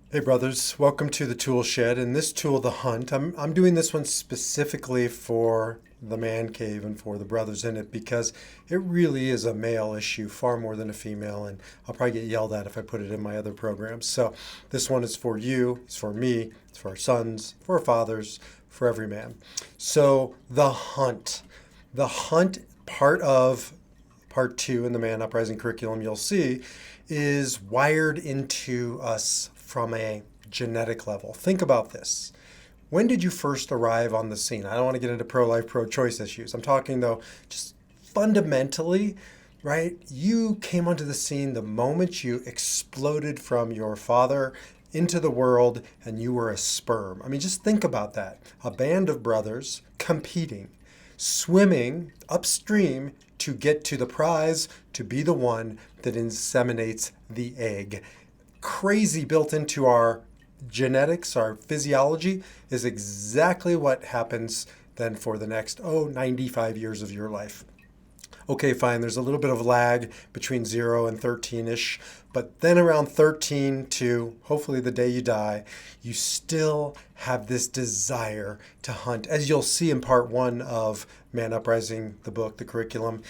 Hey brothers, welcome to the tool shed. And this tool, the hunt, I'm doing this one specifically for the man cave and for the brothers in it because it really is a male issue far more than a female, and I'll probably get yelled at if I put it in my other programs. So this one is for you, it's for me, it's for our sons, for our fathers, for every man. So the hunt part of part two in the Man Uprising curriculum, you'll see, is wired into us from a genetic level. Think about this. When did you first arrive on the scene? I don't want to get into pro life, pro choice issues. I'm talking, though, just fundamentally, right? You came onto the scene the moment you exploded from your father into the world and you were a sperm. I mean, just think about that. A band of brothers competing, swimming upstream to get to the prize, to be the one that inseminates the egg. Crazy built into our genetics, our physiology, is exactly what happens then for the next, 95 years of your life. Okay, fine, there's a little bit of lag between 0 and 13-ish, but then around 13 to hopefully the day you die, you still have this desire to hunt. As you'll see in part one of Man Uprising, the book, the curriculum,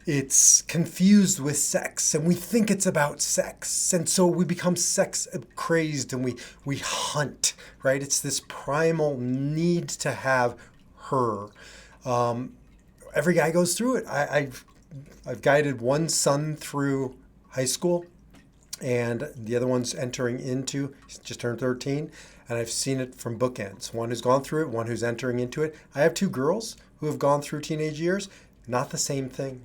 it's confused with sex, and we think it's about sex, and so we become sex crazed, and we hunt, right? It's this primal need to have her. Every guy goes through it. I've guided one son through high school, and the other one's entering into, he's just turned 13, and I've seen it from bookends. One who's gone through it, one who's entering into it. I have two girls who have gone through teenage years. Not the same thing.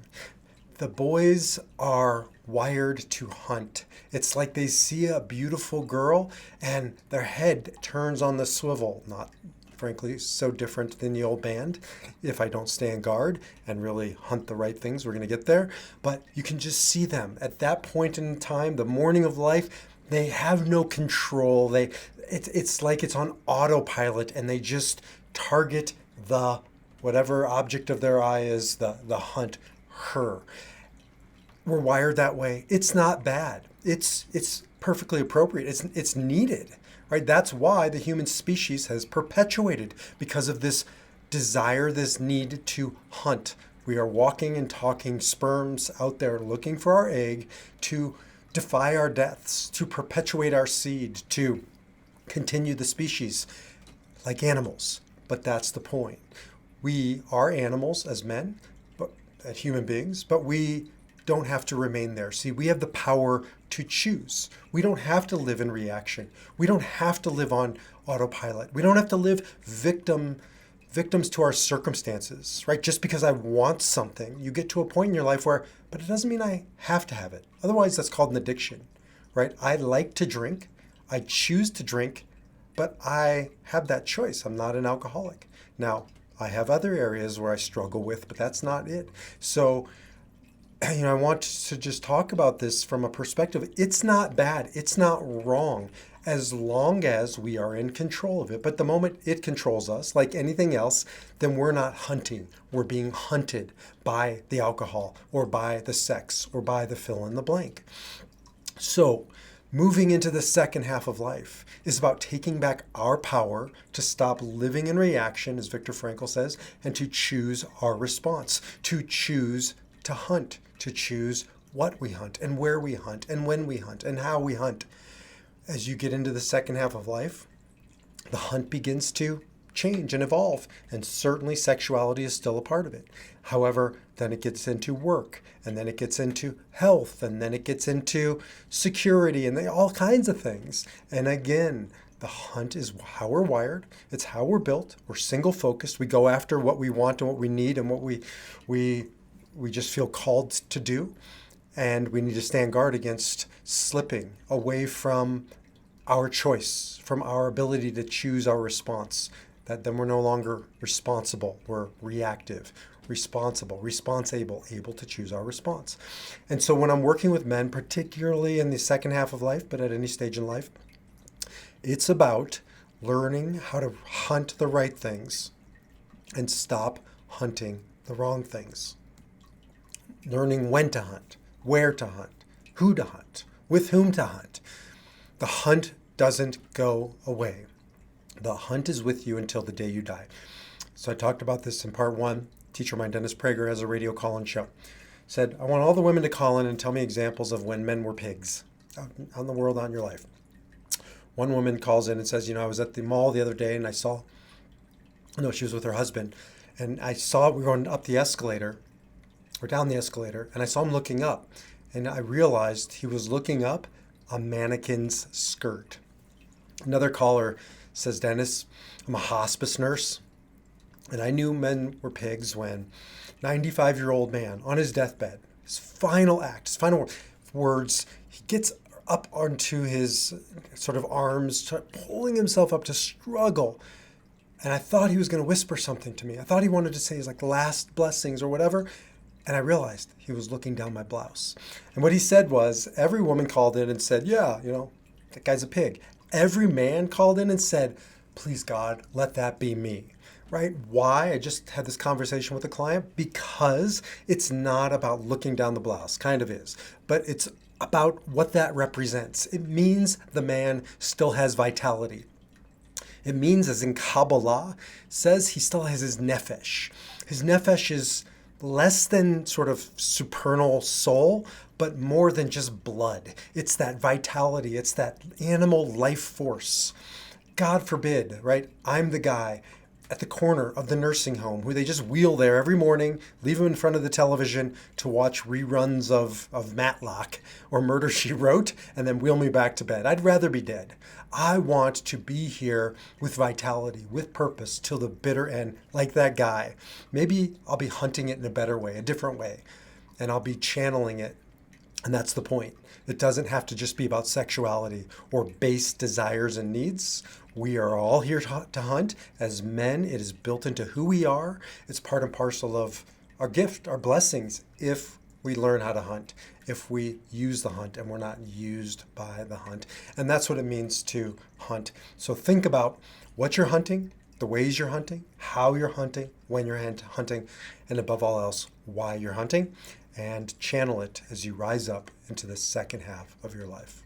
The boys are wired to hunt. It's like they see a beautiful girl and their head turns on the swivel. Not, frankly, so different than the old band. If I don't stand guard and really hunt the right things, we're going to get there. But you can just see them at that point in time, the morning of life. They have no control. It's like it's on autopilot, and they just target the whatever object of their eye is, the hunt her. We're wired that way. It's not bad. It's perfectly appropriate. It's needed, right? That's why the human species has perpetuated, because of this desire, this need to hunt. We are walking and talking sperms out there looking for our egg to defy our deaths, to perpetuate our seed, to continue the species like animals. But that's the point. We are animals as men, but as human beings, but we don't have to remain there. See, we have the power to choose. We don't have to live in reaction. We don't have to live on autopilot. We don't have to live victims to our circumstances, right? Just because I want something, you get to a point in your life where, but it doesn't mean I have to have it. Otherwise, that's called an addiction, right? I like to drink. I choose to drink, but I have that choice. I'm not an alcoholic. Now, I have other areas where I struggle with, but that's not it. So, I want to just talk about this from a perspective. It's not bad. It's not wrong as long as we are in control of it. But the moment it controls us, like anything else, then we're not hunting. We're being hunted by the alcohol or by the sex or by the fill in the blank. So, moving into the second half of life is about taking back our power to stop living in reaction, as Viktor Frankl says, and to choose our response, to choose to hunt, to choose what we hunt and where we hunt and when we hunt and how we hunt. As you get into the second half of life, the hunt begins to change and evolve, and certainly sexuality is still a part of it. However, then it gets into work, and then it gets into health, and then it gets into security, and all kinds of things. And again, the hunt is how we're wired. It's how we're built. We're single focused. We go after what we want and what we need and what we just feel called to do. And we need to stand guard against slipping away from our choice, from our ability to choose our response. That then we're no longer responsible. We're reactive, responsible, able to choose our response. And so when I'm working with men, particularly in the second half of life, but at any stage in life, it's about learning how to hunt the right things and stop hunting the wrong things. Learning when to hunt, where to hunt, who to hunt, with whom to hunt. The hunt doesn't go away. The hunt is with you until the day you die. So I talked about this in part one. Teacher of mine, Dennis Prager, has a radio call-in show. Said, I want all the women to call in and tell me examples of when men were pigs out in the world, out in your life. One woman calls in and says, I was at the mall the other day and she was with her husband. And we were going up the escalator, or down the escalator, and I saw him looking up. And I realized he was looking up a mannequin's skirt. Another caller says, Dennis, I'm a hospice nurse. And I knew men were pigs when 95-year-old man on his deathbed, his final act, his final words, he gets up onto his sort of arms, pulling himself up to struggle. And I thought he was going to whisper something to me. I thought he wanted to say his last blessings or whatever. And I realized he was looking down my blouse. And what he said was, every woman called in and said, that guy's a pig. Every man called in and said, please God, let that be me. Right? Why? I just had this conversation with a client because it's not about looking down the blouse, kind of is, but it's about what that represents. It means the man still has vitality. It means, as in Kabbalah says, he still has his nefesh. His nefesh is less than sort of supernal soul, but more than just blood. It's that vitality. It's that animal life force. God forbid, right? I'm the guy at the corner of the nursing home who they just wheel there every morning, leave him in front of the television to watch reruns of Matlock or Murder, She Wrote, and then wheel me back to bed. I'd rather be dead. I want to be here with vitality, with purpose, till the bitter end, like that guy. Maybe I'll be hunting it in a better way, a different way, and I'll be channeling it. And that's the point. It doesn't have to just be about sexuality or base desires and needs. We are all here to hunt. As men, it is built into who we are. It's part and parcel of our gift, our blessings, if we learn how to hunt, if we use the hunt and we're not used by the hunt. And that's what it means to hunt. So think about what you're hunting, the ways you're hunting, how you're hunting, when you're hunting, and above all else, why you're hunting, and channel it as you rise up into the second half of your life.